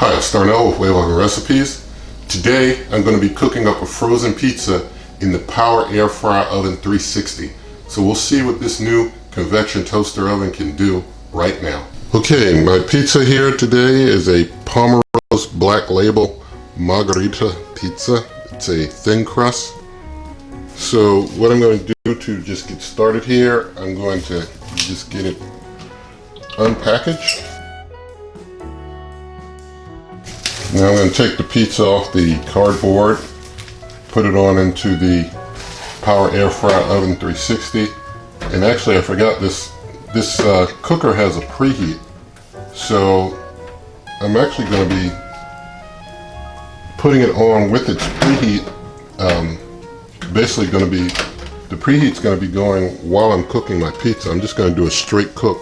Hi, it's Darnell with Wave Oven Recipes. Today I'm going to be cooking up a frozen pizza in the Power Air Fryer Oven 360. So we'll see what this new Convection Toaster Oven can do right now. Okay, my pizza here today is a Pomero's Black Label Margherita pizza. It's a thin crust. So what I'm going to do to just get started here, I'm going to just get it unpackaged. Now I'm going to take the pizza off the cardboard, put it on into the Power Air Fryer Oven 360. And actually I forgot this cooker has a preheat. So I'm actually going to be putting it on with its preheat. Basically going to be, the preheat's going to be going while I'm cooking my pizza. I'm just going to do a straight cook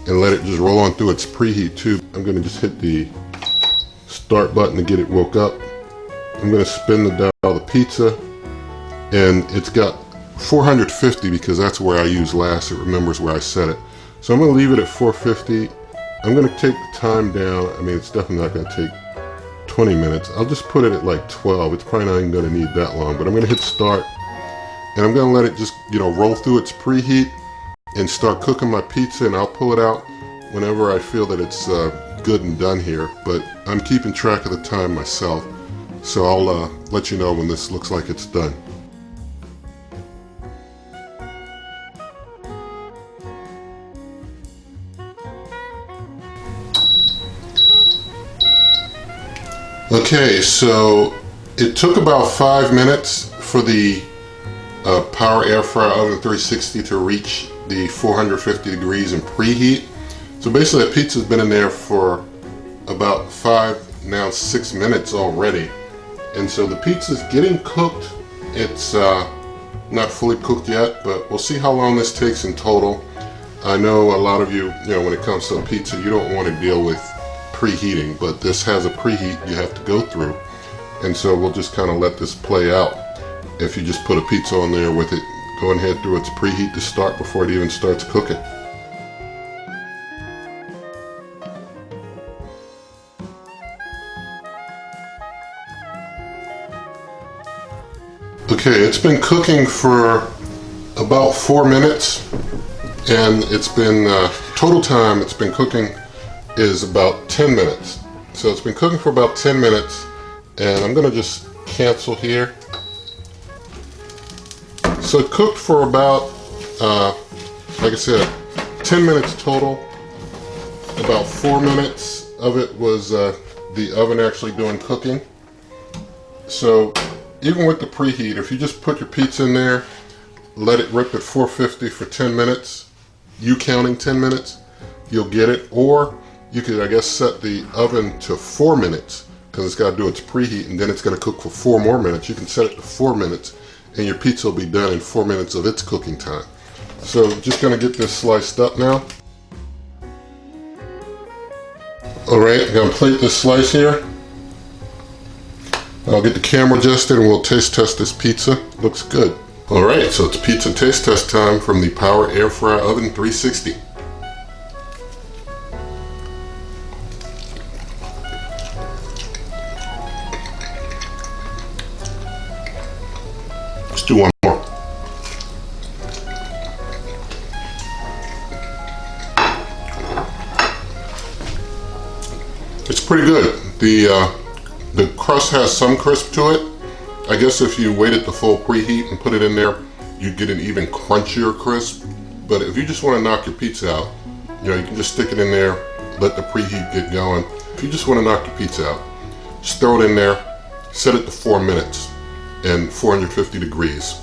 and let it just roll on through its preheat tube. I'm going to just hit the start button to get it woke up. I'm going to spin the dial of the pizza, and it's got 450 because that's where I used last. It remembers where I set it. So I'm going to leave it at 450. I'm going to take the time down. I mean, it's definitely not going to take 20 minutes. I'll just put it at like 12. It's probably not even going to need that long, but I'm going to hit start, and I'm going to let it just, roll through its preheat and start cooking my pizza, and I'll pull it out whenever I feel that it's good and done here. But I'm keeping track of the time myself, so I'll let you know when this looks like it's done. Okay, so it took about 5 minutes for the Power Air Fryer Oven 360 to reach the 450 degrees in preheat. So basically that pizza's been in there for about now 6 minutes already. And so the pizza's getting cooked. It's not fully cooked yet, but we'll see how long this takes in total. I know a lot of you, when it comes to a pizza, you don't want to deal with preheating, but this has a preheat you have to go through. And so we'll just kind of let this play out. If you just put a pizza on there with it going ahead through its preheat to start before it even starts cooking. Okay, it's been cooking for about 4 minutes, and it's been total time it's been cooking is about 10 minutes. So it's been cooking for about 10 minutes, and I'm going to just cancel here. So it cooked for about, like I said, 10 minutes total. About 4 minutes of it was the oven actually doing cooking. So even with the preheat, if you just put your pizza in there, let it rip at 450 for 10 minutes, you counting 10 minutes, you'll get it. Or you could, I guess, set the oven to 4 minutes because it's got to do its preheat, and then it's going to cook for 4 more minutes. You can set it to 4 minutes, and your pizza will be done in 4 minutes of its cooking time. So just going to get this sliced up now. Alright, I'm going to plate this slice here. I'll get the camera adjusted and we'll taste test this pizza. Looks good. Alright, so it's pizza taste test time from the Power Air Fryer Oven 360. Let's do one more. It's pretty good. The crust has some crisp to it. I guess if you waited the full preheat and put it in there, you'd get an even crunchier crisp. But if you just want to knock your pizza out, you can just stick it in there, let the preheat get going. If you just want to knock your pizza out, just throw it in there, set it to 4 minutes and 450 degrees,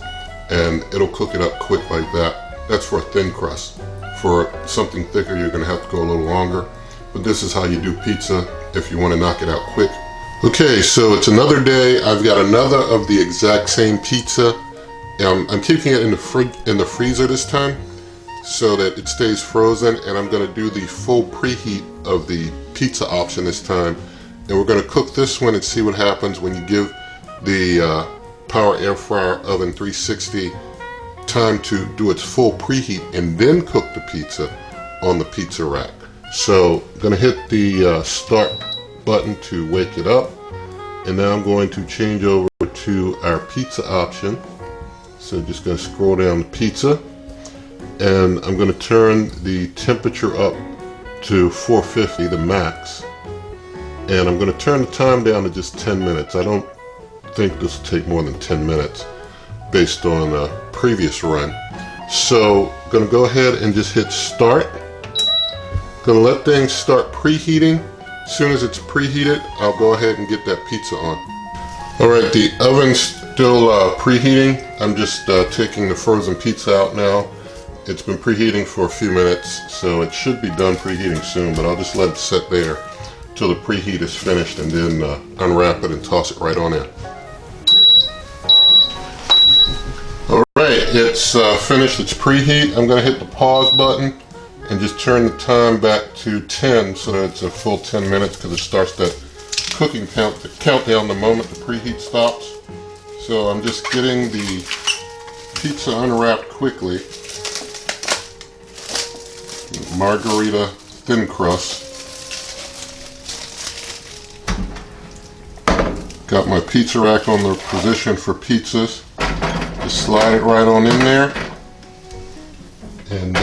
and it'll cook it up quick like that. That's for a thin crust. For something thicker, you're going to have to go a little longer. But this is how you do pizza if you want to knock it out quick. Okay, so it's another day. I've got another of the exact same pizza. I'm keeping it in the freezer this time so that it stays frozen, and I'm going to do the full preheat of the pizza option this time. And we're going to cook this one and see what happens when you give the Power Air Fryer Oven 360 time to do its full preheat and then cook the pizza on the pizza rack. So I'm going to hit the start button to wake it up. And now I'm going to change over to our pizza option. So just going to scroll down to pizza, and I'm going to turn the temperature up to 450, the max. And I'm going to turn the time down to just 10 minutes. I don't think this will take more than 10 minutes based on a previous run. So I'm going to go ahead and just hit start. Going to let things start preheating. As soon as it's preheated, I'll go ahead and get that pizza on. Alright, the oven's still preheating. I'm just taking the frozen pizza out now. It's been preheating for a few minutes, so it should be done preheating soon, but I'll just let it sit there till the preheat is finished and then unwrap it and toss it right on in. Alright, it's finished its preheat. I'm going to hit the pause button and just turn the time back to 10 so that it's a full 10 minutes, because it starts that cooking countdown the moment the preheat stops. So I'm just getting the pizza unwrapped quickly. Margarita thin crust. Got my pizza rack on the position for pizzas. Just slide it right on in there. And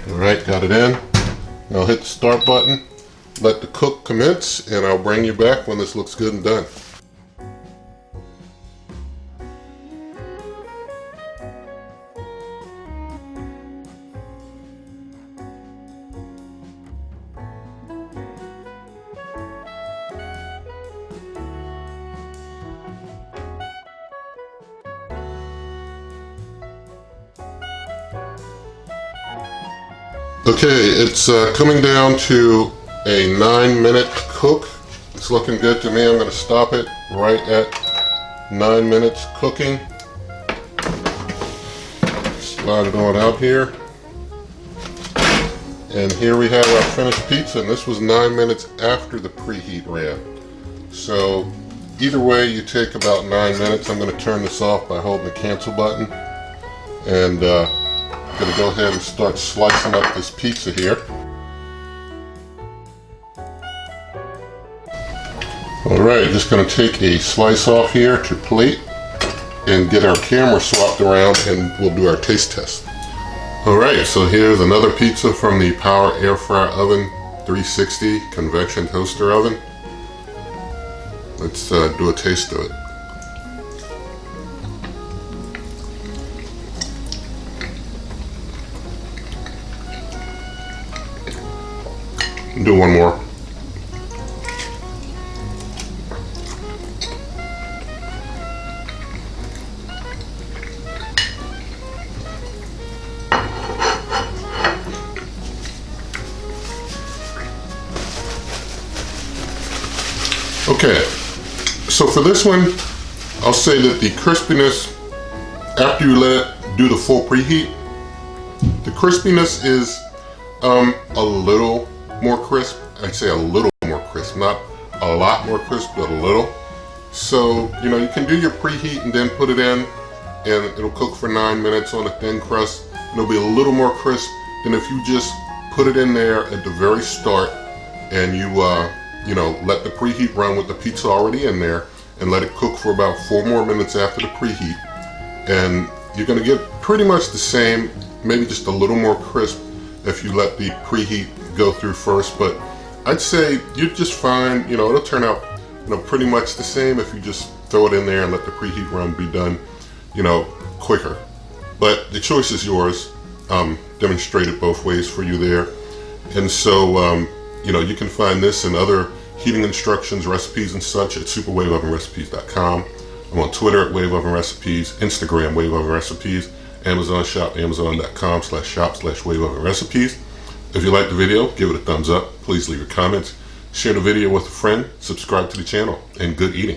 alright, got it in. Now hit the start button, let the cook commence, and I'll bring you back when this looks good and done. Okay, it's coming down to a 9-minute cook. It's looking good to me. I'm going to stop it right at 9 minutes cooking. Slide it on out here. And here we have our finished pizza, and this was 9 minutes after the preheat ran. So either way, you take about 9 minutes. I'm going to turn this off by holding the cancel button. And I'm going to go ahead and start slicing up this pizza here. Alright, just going to take a slice off here to plate and get our camera swapped around, and we'll do our taste test. Alright, so here's another pizza from the Power Air Fryer Oven 360 Convection Toaster Oven. Let's do a taste of it. Do one more. Okay, so for this one, I'll say that the crispiness, after you let it do the full preheat, the crispiness is a little more crisp. I'd say a little more crisp, not a lot more crisp, but a little. So, you know, you can do your preheat and then put it in, and it'll cook for 9 minutes on a thin crust. It'll be a little more crisp than if you just put it in there at the very start and you know, let the preheat run with the pizza already in there and let it cook for about 4 more minutes after the preheat. And you're gonna get pretty much the same, maybe just a little more crisp if you let the preheat go through first, but I'd say you'd just find, you know, it'll turn out, you know, pretty much the same if you just throw it in there and let the preheat run be done, you know, quicker. But the choice is yours. Demonstrated both ways for you there. And so, you know, you can find this and other heating instructions, recipes and such at superwaveovenrecipes.com. I'm on Twitter at Wave Oven Recipes, Instagram Wave Oven Recipes, Amazon shop, amazon.com/shop/Wave Oven Recipes. If you liked the video, give it a thumbs up. Please leave your comments. Share the video with a friend. Subscribe to the channel. And good eating.